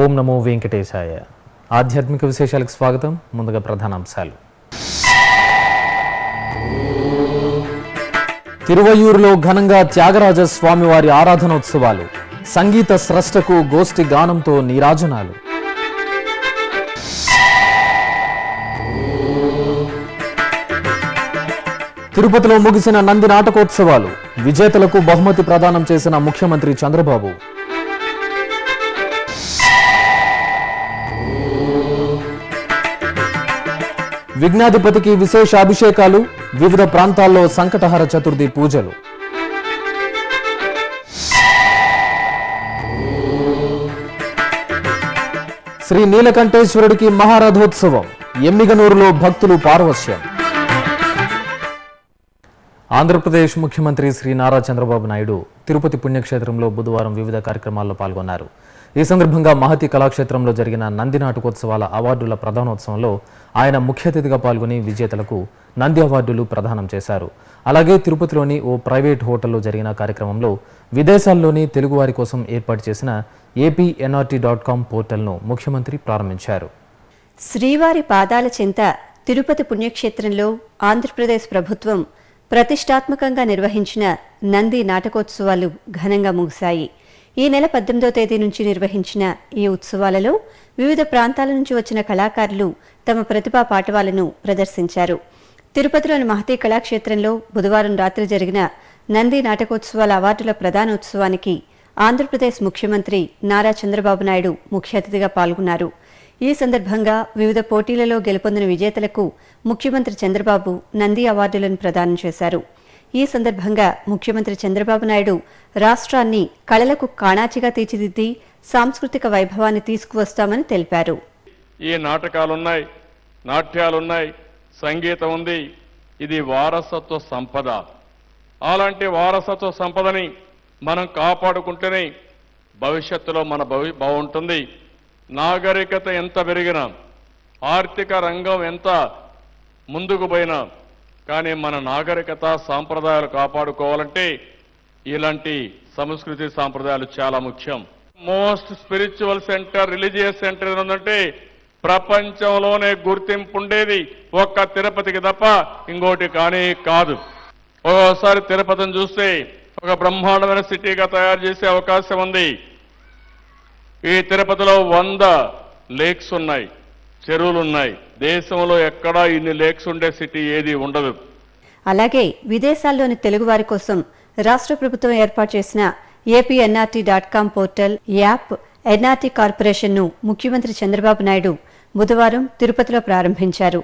ఓం నమో వెంకటేశాయ. ఆధ్యాత్మిక విశేషాలకు స్వాగతం. ముందుగా ప్రధానాంశాలు. తిరువయ్యూరులో ఘనంగా త్యాగరాజ స్వామివారి ఆరాధనోత్సవాలు. సంగీత స్రష్టకు గోష్ఠి గానంతో నీరాజనాలు. తిరుపతిలో ముగిసిన నంది నాటకోత్సవాలు. విజేతలకు బహుమతి ప్రదానం చేసిన ముఖ్యమంత్రి చంద్రబాబు. విఘ్నాధిపతికి విశేష అభిషేకాలు. వివిధ ప్రాంతాల్లో సంకటహర చతుర్థి పూజలు. శ్రీ నీలకంఠేశ్వరుడికి మహారథోత్సవం. ఎమ్మిగనూరులో భక్తులు పారవశ్యం. ఆంధ్రప్రదేశ్ ముఖ్యమంత్రి శ్రీ నారా చంద్రబాబు నాయుడు తిరుపతి పుణ్యక్షేత్రంలో బుధవారం వివిధ కార్యక్రమాల్లో పాల్గొన్నారు. ఈ సందర్భంగా మహతి కళాక్షేత్రంలో జరిగిన నంది నాటకోత్సవాల అవార్డుల ప్రదానోత్సవంలో ఆయన ముఖ్య అతిథిగా పాల్గొని విజేతలకు నంది అవార్డులు ప్రదానం చేశారు. అలాగే తిరుపతిలోని ఓ ప్రైవేట్ హోటల్లో జరిగిన కార్యక్రమంలో విదేశాల్లోని తెలుగువారి కోసం ఏర్పాటు చేసిన apnrt.com పోర్టల్ను ముఖ్యమంత్రి ప్రారంభించారు. శ్రీవారి పాదాల చెంత తిరుపతి పుణ్యక్షేత్రంలో ఆంధ్రప్రదేశ్ ప్రభుత్వం ప్రతిష్టాత్మకంగా నిర్వహించిన నంది నాటకోత్సవాలు ఘనంగా ముగిశాయి. ఈ నెల 18వ తేదీ నుంచి నిర్వహించిన ఈ ఉత్సవాలలో వివిధ ప్రాంతాల నుంచి వచ్చిన కళాకారులు తమ ప్రతిభా పాటవాలను ప్రదర్శించారు. తిరుపతిలోని మహతి కళాక్షేత్రంలో బుధవారం రాత్రి జరిగిన నంది నాటకోత్సవాల అవార్డుల ప్రధానోత్సవానికి ఆంధ్రప్రదేశ్ ముఖ్యమంత్రి నారా చంద్రబాబు నాయుడు ముఖ్య అతిథిగా పాల్గొన్నారు. ఈ సందర్భంగా వివిధ పోటీలలో గెలుపొందిన విజేతలకు ముఖ్యమంత్రి చంద్రబాబు నంది అవార్డులను ప్రదానం చేశారు. ఈ సందర్భంగా ముఖ్యమంత్రి చంద్రబాబు నాయుడు రాష్ట్రాన్ని కళలకు కాణాచిగా తీర్చిదిద్ది సాంస్కృతిక వైభవాన్ని తీసుకువస్తామని తెలిపారు. ఈ నాటకాలున్నాయి, నాట్యాలున్నాయి, సంగీతం ఉంది. ఇది వారసత్వ సంపద. అలాంటి వారసత్వ సంపదని మనం కాపాడుకుంటేనే భవిష్యత్తులో మన బాగుంటుంది. నాగరికత ఎంత పెరిగినా, ఆర్థిక రంగం ఎంత ముందుకు పోయినా, కానీ మన నాగరికత సాంప్రదాయాలు కాపాడుకోవాలంటే ఇలాంటి సంస్కృతి సాంప్రదాయాలు చాలా ముఖ్యం. Most spiritual centre, religious centre ఏంటంటే ప్రపంచంలోనే గుర్తింపు ఉండేది ఒక్క తిరుపతికి తప్ప ఇంకోటి కానీ కాదు. ఒకసారి తిరుపతిని చూస్తే ఒక బ్రహ్మాండమైన సిటీగా తయారు చేసే అవకాశం ఉంది. ఈ తిరుపతిలో 100 లేక్స్ ఉన్నాయి, చెరువులున్నాయి. దేశంలో ఎక్కడా ఇన్ని లేక్స్ ఉండే సిటీ ఏది ఉండదు. అలాగే విదేశాల్లోని తెలుగువారి కోసం రాష్ట్ర ప్రభుత్వం ఏర్పాటు చేసిన apnrt.com పోర్టల్ యాప్ ఎన్ఆర్టీ కార్పొరేషన్ను ముఖ్యమంత్రి చంద్రబాబు నాయుడు బుధవారం తిరుపతిలో ప్రారంభించారు.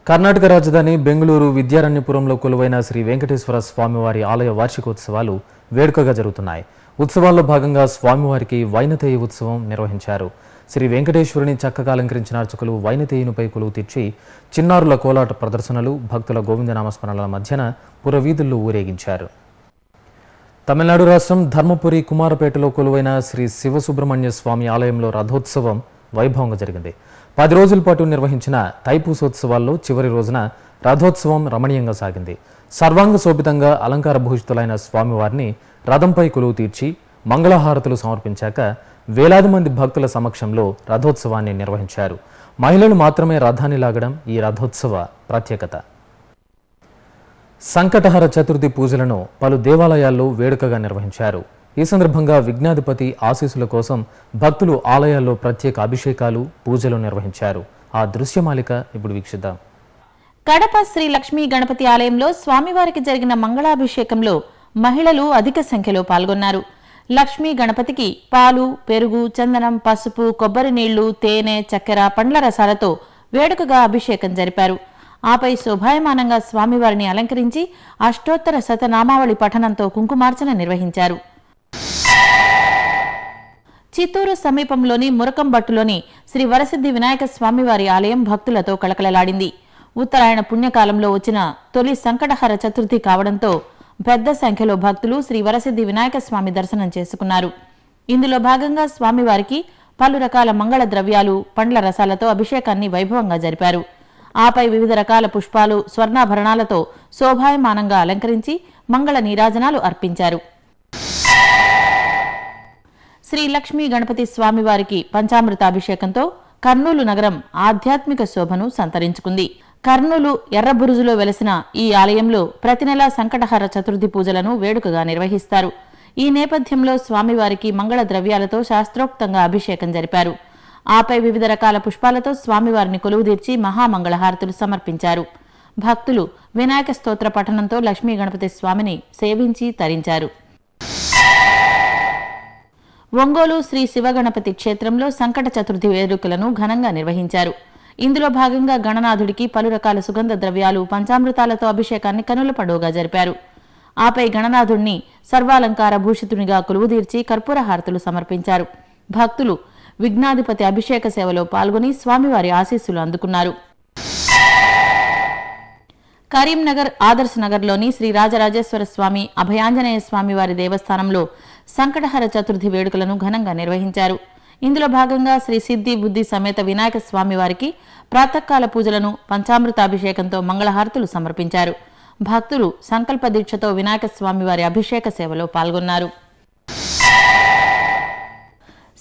కర్ణాటక రాజధాని బెంగళూరు విద్యారణ్యపురంలో కొలువైన శ్రీ వెంకటేశ్వర స్వామివారి ఆలయ వార్షికోత్సవాలు వేడుకగా జరుగుతున్నాయి. ఉత్సవాల్లో భాగంగా స్వామివారికి వైనతేయ ఉత్సవం నిర్వహించారు. శ్రీ వెంకటేశ్వరుని చక్కగా అలంకరించిన అర్చకులు వైనతేయునిపై కొలువు తీర్చి చిన్నారుల కోలాట ప్రదర్శనలు, భక్తుల గోవిందనామస్మరణల మధ్యన పురవీధుల్లో ఊరేగించారు. తమిళనాడు రాష్ట్రం ధర్మపురి కుమారపేటలో కొలువైన శ్రీ శివసుబ్రహ్మణ్య స్వామి ఆలయంలో రథోత్సవం వైభవంగా జరిగింది. 10 రోజుల పాటు నిర్వహించిన తైపూసోత్సవాల్లో చివరి రోజున రథోత్సవం రమణీయంగా సాగింది. సర్వాంగ శోభితంగా అలంకార భూషితులైన స్వామివారిని రథంపై కొలువు తీర్చి మంగళహారతులు సమర్పించాక వేలాది మంది భక్తుల సమక్షంలో రథోత్సవాన్ని నిర్వహించారు. మహిళలు మాత్రమే రథాన్ని లాగడం ఈ రథోత్సవ ప్రత్యేకత. సంకటహర చతుర్థి పూజలను పలు దేవాలయాల్లో వేడుకగా నిర్వహించారు. ఈ సందర్భంగా విఘ్నాధిపతి ఆశీస్సుల కోసం భక్తులు ఆలయాల్లో ప్రత్యేక అభిషేకాలు, పూజలు నిర్వహించారు. ఆ దృశ్యమాలిక ఇప్పుడు వీక్షిద్దాం. కడప శ్రీ లక్ష్మీ గణపతి ఆలయంలో స్వామివారికి జరిగిన మంగళాభిషేకంలో మహిళలు అధిక సంఖ్యలో పాల్గొన్నారు. లక్ష్మీ గణపతికి పాలు, పెరుగు, చందనం, పసుపు, కొబ్బరి నీళ్లు, తేనె, చక్కెర, పండ్ల రసాలతో వేడుకగా అభిషేకం జరిపారు. ఆపై శోభాయమానంగా స్వామివారిని అలంకరించి అష్టోత్తర శతనామావళి పఠనంతో కుంకుమార్చన నిర్వహించారు. చిత్తూరు సమీపంలోని మురకంబట్టులోని శ్రీ వరసిద్ధి వినాయక స్వామివారి ఆలయం భక్తులతో కళకళలాడింది. ఉత్తరాయణ పుణ్యకాలంలో వచ్చిన తొలి సంకటహర చతుర్థి కావడంతో పెద్ద సంఖ్యలో భక్తులు శ్రీ వరసిద్ధి వినాయక స్వామి దర్శనం చేసుకున్నారు. ఇందులో భాగంగా స్వామివారికి పలు రకాల మంగళ ద్రవ్యాలు, పండ్ల రసాలతో అభిషేకాన్ని వైభవంగా జరిపారు. ఆపై వివిధ రకాల పుష్పాలు, స్వర్ణాభరణాలతో శోభాయమానంగా అలంకరించి మంగళ నీరాజనాలు అర్పించారు. శ్రీ లక్ష్మీ గణపతి స్వామివారికి పంచామృతాభిషేకంతో కర్నూలు నగరం ఆధ్యాత్మిక శోభను సంతరించుకుంది. కర్నూలు ఎర్రబురుజులో వెలసిన ఈ ఆలయంలో ప్రతి నెలా సంకటహర చతుర్థి పూజలను వేడుకగా నిర్వహిస్తారు. ఈ నేపథ్యంలో స్వామివారికి మంగళ ద్రవ్యాలతో శాస్త్రోక్తంగా అభిషేకం జరిపారు. ఆపై వివిధ రకాల పుష్పాలతో స్వామివారిని కొలువుదీర్చి మహామంగళహారతులు సమర్పించారు. భక్తులు వినాయక స్తోత్ర పఠనంతో లక్ష్మీ గణపతి స్వామిని సేవించి తరించారు. ఒంగోలు శ్రీ శివగణపతి క్షేత్రంలో సంకట చతుర్థి వేడుకలను ఘనంగా నిర్వహించారు. ఇందులో భాగంగా గణనాథుడికి పలు రకాల సుగంధ ద్రవ్యాలు, పంచామృతాలతో అభిషేకాన్ని కనుల పండుగగా జరిపారు. ఆపై గణనాథుడిని సర్వాలంకార భూషితునిగా కొలువుదీర్చి కర్పూర హారతులు సమర్పించారు. భక్తులు విఘ్నాధిపతి అభిషేక సేవలో పాల్గొని స్వామివారి ఆశీస్సులు అందుకున్నారు. కరీంనగర్ ఆదర్శ్ నగర్లోని శ్రీ రాజరాజేశ్వర స్వామి అభయాంజనేయ స్వామివారి దేవస్థానంలో సంకటహర చతుర్థి వేడుకలను ఘనంగా నిర్వహించారు. ఇందులో భాగంగా శ్రీ సిద్ధి బుద్ధి సమేత వినాయక స్వామివారికి ప్రాతకాల పూజలను పంచామృతాభిషేకంతో మంగళహారతులు సమర్పించారు. భక్తులు సంకల్ప దీక్షతో వినాయక స్వామివారి అభిషేక సేవలో పాల్గొన్నారు.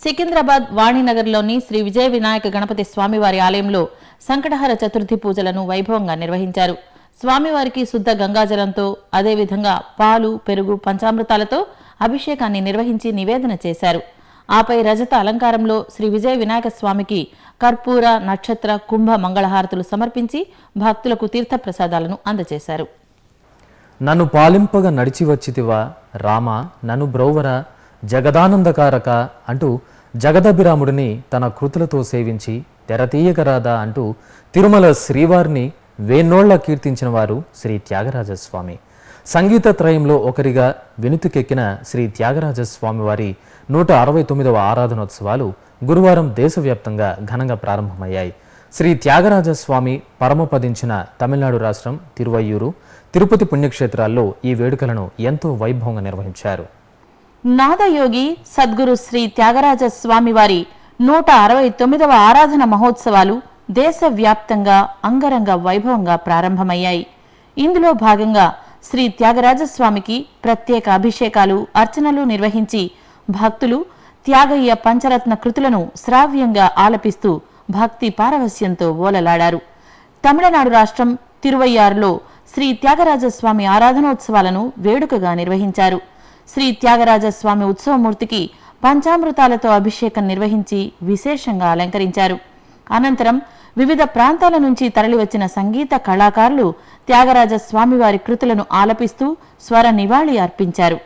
సికింద్రాబాద్ వాణినగర్లోని శ్రీ విజయ వినాయక గణపతి స్వామివారి ఆలయంలో సంకటహర చతుర్థి పూజలను వైభవంగా నిర్వహించారు. స్వామివారికి శుద్ధ గంగాజలంతో, అదేవిధంగా పాలు, పెరుగు, పంచామృతాలతో అభిషేకాన్ని నిర్వహించి నివేదన చేశారు. ఆపై రజత అలంకారంలో శ్రీ విజయ వినాయక స్వామికి కర్పూర, నక్షత్ర, కుంభ మంగళహారతులు సమర్పించి భక్తులకు తీర్థప్రసాదాలను అందజేశారు. నన్ను పాలింపగా నడిచి వచ్చితివా రామ నన్ను బ్రోవర జగదానందకారక అంటూ జగదభిరాముడిని తన కృతులతో సేవించి తెరతీయకరాదా అంటూ తిరుమల శ్రీవారిని వేన్నోళ్ల కీర్తించిన వారు శ్రీ త్యాగరాజస్వామి. సంగీత త్రయంలో ఒకరిగా వెనుతికెక్కిన శ్రీ త్యాగరాజస్వామి వారి 169వ ఆరాధనోత్సవాలు గురువారం దేశవ్యాప్తంగా ఘనంగా ప్రారంభమయ్యాయి. శ్రీ త్యాగరాజస్వామి పరమపదించిన తమిళనాడు రాష్ట్రం తిరువయ్యూరు, తిరుపతి పుణ్యక్షేత్రాల్లో ఈ వేడుకలను ఎంతో వైభవంగా నిర్వహించారు. నాదయోగి సద్గురు శ్రీ త్యాగరాజ స్వామివారి 169వ ఆరాధన మహోత్సవాలు దేశవ్యాప్తంగా అంగరంగ వైభవంగా ప్రారంభమయ్యాయి. ఇందులో భాగంగా శ్రీ త్యాగరాజస్వామికి ప్రత్యేక అభిషేకాలు, అర్చనలు నిర్వహించి భక్తులు త్యాగయ్య పంచరత్న కృతులను శ్రావ్యంగా ఆలపిస్తూ భక్తి పారవస్యంతో ఓలలాడారు. తమిళనాడు రాష్ట్రం తిరువయ్యారులో శ్రీ త్యాగరాజస్వామి ఆరాధనోత్సవాలను వేడుకగా నిర్వహించారు. శ్రీ త్యాగరాజస్వామి ఉత్సవమూర్తికి పంచామృతాలతో అభిషేకం నిర్వహించి విశేషంగా అలంకరించారు. అనంతరం వివిధ ప్రాంతాల నుంచి తరలివచ్చిన సంగీత కళాకారులు త్యాగరాజ స్వామివారి కృతులను ఆలపిస్తూ స్వర నివాళి అర్పించారు.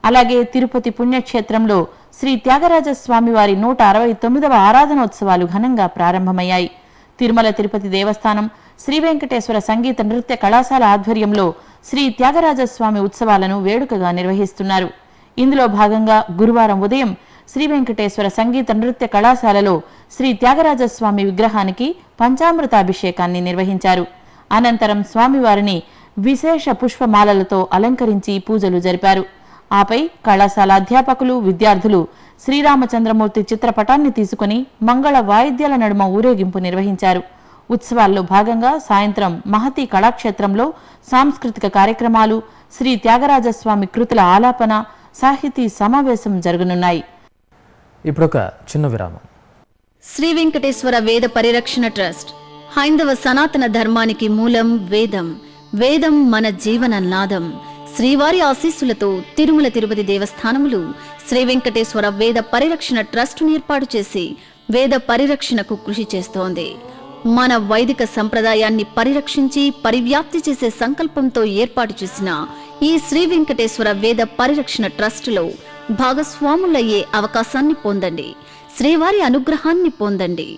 అలాగే తిరుపతి పుణ్యక్షేత్రంలో శ్రీ త్యాగరాజ స్వామివారి 169వ ఆరాధనోత్సవాలు ఘనంగా ప్రారంభమయ్యాయి. తిరుమల తిరుపతి దేవస్థానం, శ్రీ వెంకటేశ్వర సంగీత నృత్య కళాశాల ఆధ్వర్యంలో శ్రీ త్యాగరాజస్వామి ఉత్సవాలను వేడుకగా నిర్వహిస్తున్నారు. ఇందులో భాగంగా గురువారం ఉదయం శ్రీ వెంకటేశ్వర సంగీత నృత్య కళాశాలలో శ్రీ త్యాగరాజస్వామి విగ్రహానికి పంచామృతాభిషేకాన్ని నిర్వహించారు. అనంతరం స్వామివారిని విశేష పుష్పమాలలతో అలంకరించి పూజలు జరిపారు. ఆపై కళాశాల అధ్యాపకులు, విద్యార్థులు శ్రీరామచంద్రమూర్తి చిత్రపటాన్ని తీసుకుని మంగళ వాయిద్యాల నడుమ ఊరేగింపు నిర్వహించారు. ఉత్సవాల్లో భాగంగా సాయంత్రం మహతి కళాక్షేత్రంలో సాంస్కృతిక కార్యక్రమాలు, శ్రీ త్యాగరాజస్వామి కృతుల ఆలాపన, సాహితీ సమావేశం జరగనున్నాయి. ఇప్పుడొక చిన్న విరామం. శ్రీ వెంకటేశ్వర వేద పరిరక్షణ ట్రస్ట్ హైందవ సనాతన ధర్మానికి మూలం వేదం. వేదం మన జీవన నాదం. శ్రీవారి ఆశీస్సులతో తిరుమల తిరుపతి దేవస్థానములు శ్రీ వెంకటేశ్వర వేద పరిరక్షణ ట్రస్టును ఏర్పాటు చేసి వేద పరిరక్షణకు కృషి చేస్తోంది. మన వైదిక సంప్రదాయాన్ని పరిరక్షించి పరివ్యాప్తి చేసే సంకల్పంతో ఏర్పాటు చేసిన ఈ శ్రీ వెంకటేశ్వర వేద పరిరక్షణ ట్రస్టులో భాగస్వాములయ్యే అవకాశాన్ని పొందండి. శ్రీవారి అనుగ్రహాన్ని పొందండి.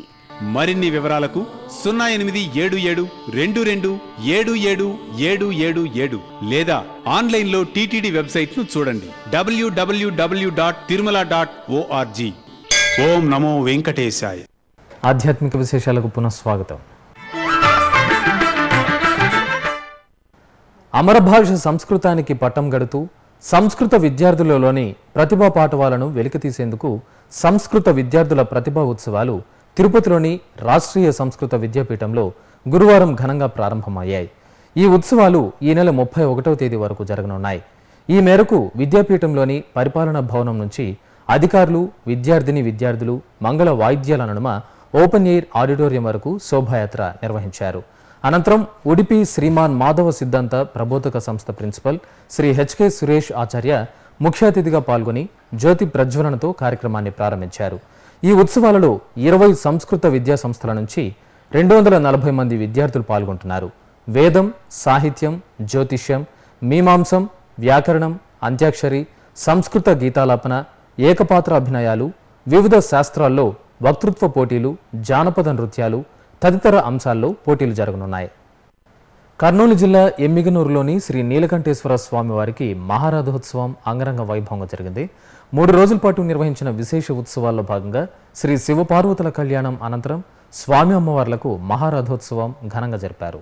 మరిన్ని వివరాలకు 088722777777 లేదా ఆన్లైన్లో టీటీడీ వెబ్సైట్ను చూడండి www.tirumala.org. ఓం నమో వెంకటేశాయ. ఆధ్యాత్మిక విశేషాలకు పునఃస్వాగతం. అమరభాష సంస్కృతానికి పట్టం గడుతూ సంస్కృత విద్యార్థులలోని ప్రతిభా పాఠవాలను వెలికితీసేందుకు సంస్కృత విద్యార్థుల ప్రతిభా ఉత్సవాలు తిరుపతిలోని రాష్ట్రీయ సంస్కృత విద్యాపీఠంలో గురువారం ఘనంగా ప్రారంభమయ్యాయి. ఈ ఉత్సవాలు ఈ నెల 31వ తేదీ వరకు జరగనున్నాయి. ఈ మేరకు విద్యాపీఠంలోని పరిపాలనా భవనం నుంచి అధికారులు, విద్యార్థులు మంగళ వాయిద్యాల నడుమ ఓపెన్ ఎయిర్ ఆడిటోరియం వరకు శోభాయాత్ర నిర్వహించారు. అనంతరం ఉడిపి శ్రీమాన్ మాధవ సిద్ధాంత ప్రబోధక సంస్థ ప్రిన్సిపల్ శ్రీ హెచ్కే సురేష్ ఆచార్య ముఖ్య అతిథిగా పాల్గొని జ్యోతి ప్రజ్వలనతో కార్యక్రమాన్ని ప్రారంభించారు. ఈ ఉత్సవాలలో 20 సంస్కృత విద్యా సంస్థల నుంచి 240 మంది విద్యార్థులు పాల్గొంటున్నారు. వేదం, సాహిత్యం, జ్యోతిష్యం, మీమాంసం, వ్యాకరణం, అంత్యాక్షరి, సంస్కృత గీతాలాపన, ఏకపాత్ర అభినయాలు, వివిధ శాస్త్రాల్లో వక్తృత్వ పోటీలు, జానపద నృత్యాలు తదితర అంశాల్లో పోటీలు జరగనున్నాయి. కర్నూలు జిల్లా ఎమ్మిగనూరులోని శ్రీ నీలకంఠేశ్వర స్వామివారికి మహారథోత్సవం అంగరంగ వైభవంగా జరిగింది. 3 రోజుల పాటు నిర్వహించిన విశేష ఉత్సవాల్లో భాగంగా శ్రీ శివపార్వతుల కళ్యాణం అనంతరం స్వామి అమ్మవార్లకు మహారథోత్సవం ఘనంగా జరిపారు.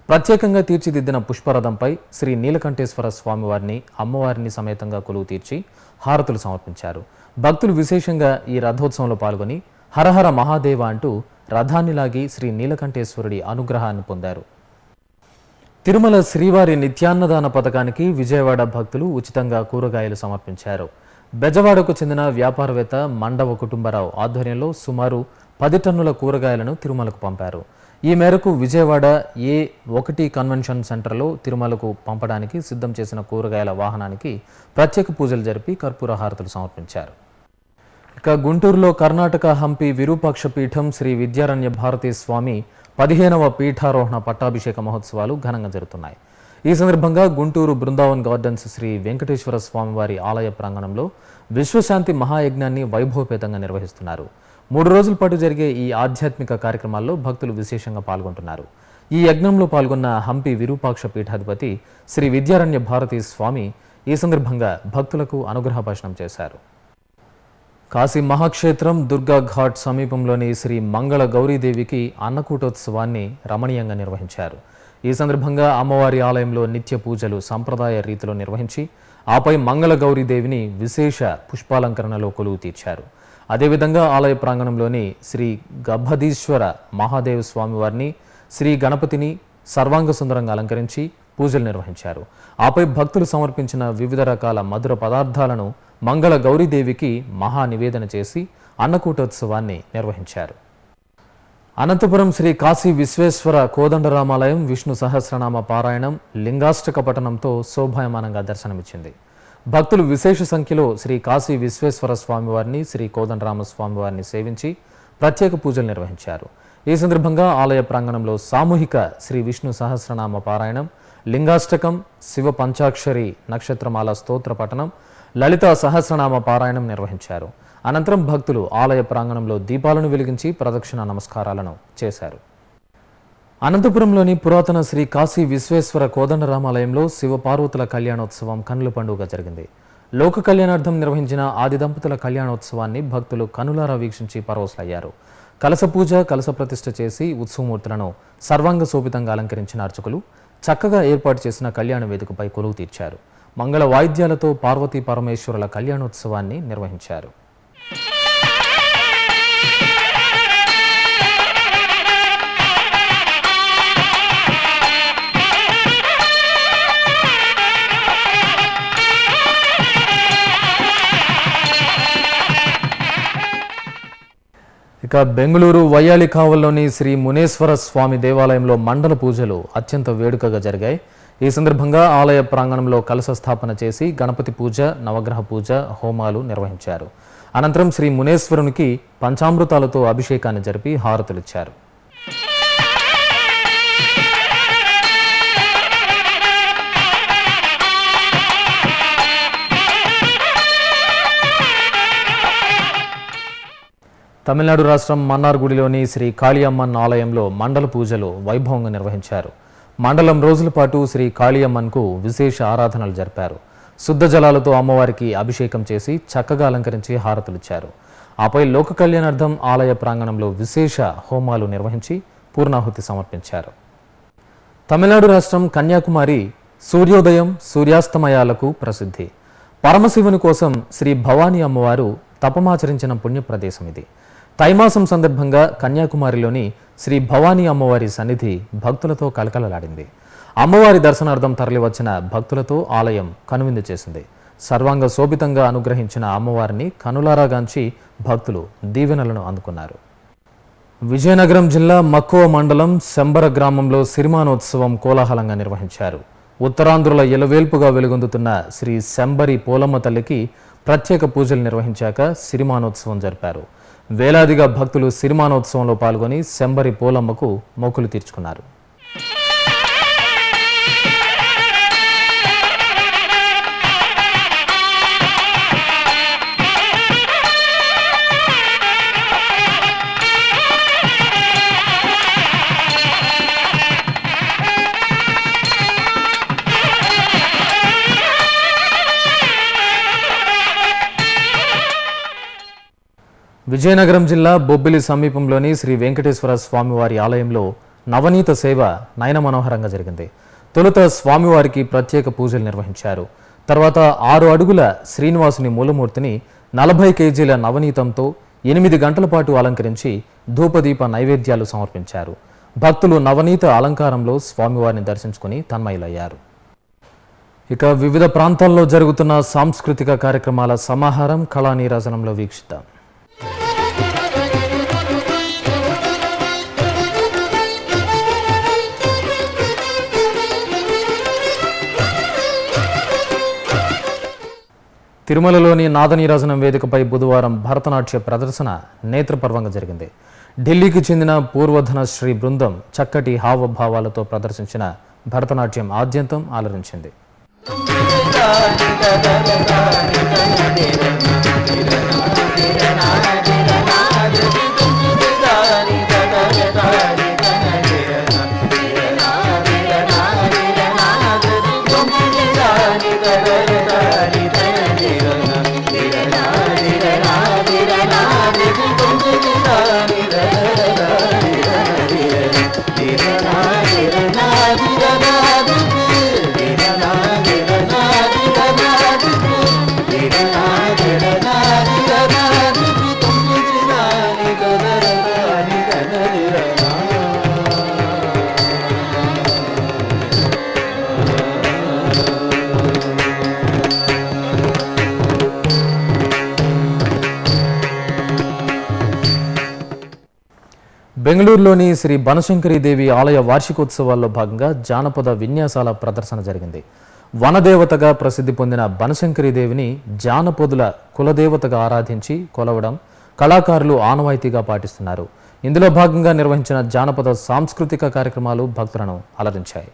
ప్రత్యేకంగా తీర్చిదిద్దిన పుష్పరథంపై శ్రీ నీలకంఠేశ్వర స్వామివారిని, అమ్మవారిని సమేతంగా కొలువు తీర్చి హారతులు సమర్పించారు. భక్తులు విశేషంగా ఈ రథోత్సవంలో పాల్గొని హరహర మహాదేవ అంటూ రథాన్ని లాగి శ్రీ నీలకంఠేశ్వరుడి అనుగ్రహాన్ని పొందారు. తిరుమల శ్రీవారి నిత్యాన్నదాన పథకానికి విజయవాడ భక్తులు ఉచితంగా కూరగాయలు సమర్పించారు. బెజవాడకు చెందిన వ్యాపారవేత్త మండవ కుటుంబరావు ఆధ్వర్యంలో సుమారు 10 టన్నుల కూరగాయలను తిరుమలకు పంపారు. ఈ మేరకు విజయవాడ A1 కన్వెన్షన్ సెంటర్లో తిరుమలకు పంపడానికి సిద్ధం చేసిన కూరగాయల వాహనానికి ప్రత్యేక పూజలు జరిపి కర్పూర హారతులు సమర్పించారు. ఇక గుంటూరులో కర్ణాటక హంపి విరూపాక్ష పీఠం శ్రీ విద్యారణ్య భారతీ స్వామి 15వ పీఠారోహణ పట్టాభిషేక మహోత్సవాలు ఘనంగా జరుగుతున్నాయి. ఈ సందర్భంగా గుంటూరు బృందావన్ గార్డెన్స్ శ్రీ వెంకటేశ్వర స్వామివారి ఆలయ ప్రాంగణంలో విశ్వశాంతి మహాయజ్ఞాన్ని వైభవపేతంగా నిర్వహిస్తున్నారు. 3 రోజుల పాటు జరిగే ఈ ఆధ్యాత్మిక కార్యక్రమాల్లో భక్తులు విశేషంగా పాల్గొంటున్నారు. ఈ యజ్ఞంలో పాల్గొన్న హంపి విరూపాక్ష పీఠాధిపతి శ్రీ విద్యారణ్య భారతీ స్వామి ఈ సందర్భంగా భక్తులకు అనుగ్రహ భాషణం చేశారు. కాశీ మహాక్షేత్రం దుర్గా ఘాట్ సమీపంలోని శ్రీ మంగళ గౌరీదేవికి అన్నకూటోత్సవాన్ని రమణీయంగా నిర్వహించారు. ఈ సందర్భంగా అమ్మవారి ఆలయంలో నిత్య పూజలు సంప్రదాయ రీతిలో నిర్వహించి ఆపై మంగళ గౌరీదేవిని విశేష పుష్పాలంకరణలో కొలువు తీర్చారు. అదేవిధంగా ఆలయ ప్రాంగణంలోని శ్రీ గర్భధీశ్వర మహాదేవ స్వామివారిని, శ్రీ గణపతిని సర్వాంగ సుందరంగా అలంకరించి పూజలు నిర్వహించారు. ఆపై భక్తులు సమర్పించిన వివిధ రకాల మధుర పదార్థాలను మంగళ గౌరీదేవికి మహా నివేదన చేసి అన్నకూటోత్సవాన్ని నిర్వహించారు. అనంతపురం శ్రీ కాశీ విశ్వేశ్వర కోదండరామాలయం విష్ణు సహస్రనామ పారాయణం, లింగాష్టక పఠనంతో శోభాయమానంగా దర్శనమిచ్చింది. భక్తులు విశేష సంఖ్యలో శ్రీ కాశీ విశ్వేశ్వర స్వామివారిని, శ్రీ కోదండరామ స్వామివారిని సేవించి ప్రత్యేక పూజలు నిర్వహించారు. ఈ సందర్భంగా ఆలయ ప్రాంగణంలో సామూహిక శ్రీ విష్ణు సహస్రనామ పారాయణం, లింగాష్టకం, శివ పంచాక్షరి నక్షత్రమాల స్తోత్ర పఠనం, లలిత సహస్రనామ పారాయణం నిర్వహించారు. అనంతరం భక్తులు ఆలయ ప్రాంగణంలో దీపాలను వెలిగించి ప్రదక్షిణ నమస్కారాలను చేశారు. అనంతపురంలోని పురాతన శ్రీ కాశీ విశ్వేశ్వర కోదండరామాలయంలో శివపార్వతుల కళ్యాణోత్సవం కన్నుల పండుగ జరిగింది. లోక కళ్యాణార్థం నిర్వహించిన ఆది దంపతుల కళ్యాణోత్సవాన్ని భక్తులు కనులారా వీక్షించి పరవశులయ్యారు. కలశ పూజ, కలశ ప్రతిష్ఠ చేసి ఉత్సవమూర్తులను సర్వాంగ శోభితంగా అలంకరించిన అర్చకులు చక్కగా ఏర్పాటు చేసిన కళ్యాణ వేదికపై కొలువు తీర్చారు. మంగళ వాయిద్యాలతో పార్వతీ పరమేశ్వరుల కళ్యాణోత్సవాన్ని నిర్వహించారు. ఇక ఇక బెంగళూరు వయ్యాలి కావల్లోని శ్రీ మునేశ్వర స్వామి దేవాలయంలో మండల పూజలు అత్యంత వేడుకగా జరిగాయి. ఈ సందర్భంగా ఆలయ ప్రాంగణంలో కలశ స్థాపన చేసి గణపతి పూజ, నవగ్రహ పూజ, హోమాలు నిర్వహించారు. అనంతరం శ్రీ మునేశ్వరునికి పంచామృతాలతో అభిషేకాన్ని జరిపి హారతులిచ్చారు. తమిళనాడు రాష్ట్రం మన్నార్గుడిలోని శ్రీ కాళియమ్మన్ ఆలయంలో మండల పూజలు వైభవంగా నిర్వహించారు. మండలం రోజుల పాటు శ్రీ కాళియమ్మన్కు విశేష ఆరాధనలు జరిపారు. శుద్ధ జలాలతో అమ్మవారికి అభిషేకం చేసి చక్కగా అలంకరించి హారతులిచ్చారు. ఆపై లోక కళ్యాణార్థం ఆలయ ప్రాంగణంలో విశేష హోమాలు నిర్వహించి పూర్ణాహుతి సమర్పించారు. తమిళనాడు రాష్ట్రం కన్యాకుమారి సూర్యోదయం, సూర్యాస్తమయాలకు ప్రసిద్ధి. పరమశివుని కోసం శ్రీ భవానీ అమ్మవారు తపమాచరించిన పుణ్యప్రదేశం ఇది. తైమాసం సందర్భంగా కన్యాకుమారిలోని శ్రీ భవానీ అమ్మవారి సన్నిధి భక్తులతో కలకలలాడింది. అమ్మవారి దర్శనార్థం తరలివచ్చిన భక్తులతో ఆలయం కనువిందు చేసింది. సర్వాంగ శోభితంగా అనుగ్రహించిన అమ్మవారిని కనులారాగాంచి భక్తులు దీవెనలను అందుకున్నారు. విజయనగరం జిల్లా మక్కువ మండలం శంబర గ్రామంలో సిరిమానోత్సవం కోలాహలంగా నిర్వహించారు. ఉత్తరాంధ్రుల ఎలవేల్పుగా వెలుగొందుతున్న శ్రీ శంబరి పోలమ్మ తల్లికి ప్రత్యేక పూజలు నిర్వహించాక సిరిమానోత్సవం జరిపారు. వేలాదిగా భక్తులు సిరిమానోత్సవంలో పాల్గొని శంబరి పోలమ్మకు మొక్కులు తీర్చుకున్నారు. విజయనగరం జిల్లా బొబ్బిలి సమీపంలోని శ్రీ వెంకటేశ్వర స్వామివారి ఆలయంలో నవనీత సేవ నయన మనోహరంగా జరిగింది. తొలుత స్వామివారికి ప్రత్యేక పూజలు నిర్వహించారు. తర్వాత 6 అడుగుల శ్రీనివాసుని మూలమూర్తిని 40 కేజీల నవనీతంతో 8 గంటల పాటు అలంకరించి ధూపదీప నైవేద్యాలు సమర్పించారు. భక్తులు నవనీత అలంకారంలో స్వామివారిని దర్శించుకుని తన్మయులయ్యారు. ఇక వివిధ ప్రాంతాల్లో జరుగుతున్న సాంస్కృతిక కార్యక్రమాల సమాహారం కళా నీరాజనంలో వీక్షిద్దాం. తిరుమలలోని నాదనీరాజనం వేదికపై బుధవారం భరతనాట్య ప్రదర్శన నేత్రపర్వంగా జరిగింది. ఢిల్లీకి చెందిన పూర్వధన శ్రీ బృందం చక్కటి హావభావాలతో ప్రదర్శించిన భరతనాట్యం ఆద్యంతం ఆలరించింది. బెంగళూరులోని శ్రీ బనశంకరీదేవి ఆలయ వార్షికోత్సవాల్లో భాగంగా జానపద విన్యాసాల ప్రదర్శన జరిగింది. వనదేవతగా ప్రసిద్ధి పొందిన బనశంకరీదేవిని జానపదుల కులదేవతగా ఆరాధించి కొలవడం కళాకారులు ఆనవాయితీగా పాటిస్తున్నారు. ఇందులో భాగంగా నిర్వహించిన జానపద సాంస్కృతిక కార్యక్రమాలు భక్తులను అలరించాయి.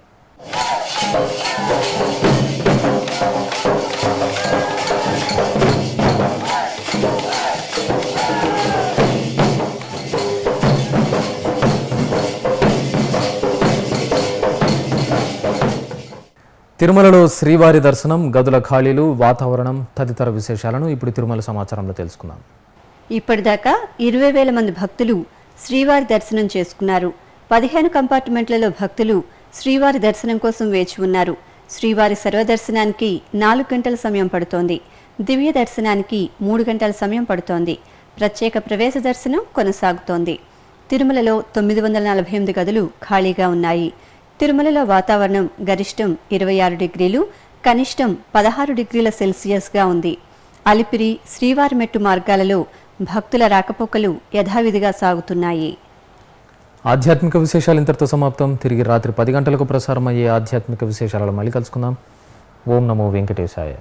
తిరుమలలో శ్రీవారి దర్శనం, గదుల ఖాళీలు, వాతావరణం తదితర విశేషాలను ఇప్పుడు తిరుమల సమాచారంలో తెలుసుకుందాం. ఇప్పటిదాకా 20,000 మంది భక్తులు శ్రీవారి దర్శనం చేసుకున్నారు. 15 కంపార్ట్మెంట్లలో భక్తులు శ్రీవారి దర్శనం కోసం వేచి ఉన్నారు. శ్రీవారి సర్వదర్శనానికి 4 గంటల సమయం పడుతోంది. దివ్య దర్శనానికి 3 గంటల సమయం పడుతోంది. ప్రత్యేక ప్రవేశ దర్శనం కొనసాగుతోంది. తిరుమలలో 948 గదులు ఖాళీగా ఉన్నాయి. తిరుమలలో వాతావరణం గరిష్టం 26 డిగ్రీలు, కనిష్టం 16 డిగ్రీల సెల్సియస్గా ఉంది. అలిపిరి, శ్రీవారిమెట్టు మార్గాలలో భక్తుల రాకపోకలు యథావిధిగా సాగుతున్నాయి. ఆధ్యాత్మిక విశేషాలు ఇంతటితో సమాప్తం. తిరిగి రాత్రి 10 గంటలకు ప్రసారం అయ్యే ఆధ్యాత్మిక విశేషాలలో మళ్ళీ కలుసుకుందాం. ఓం నమో వెంకటేశాయ.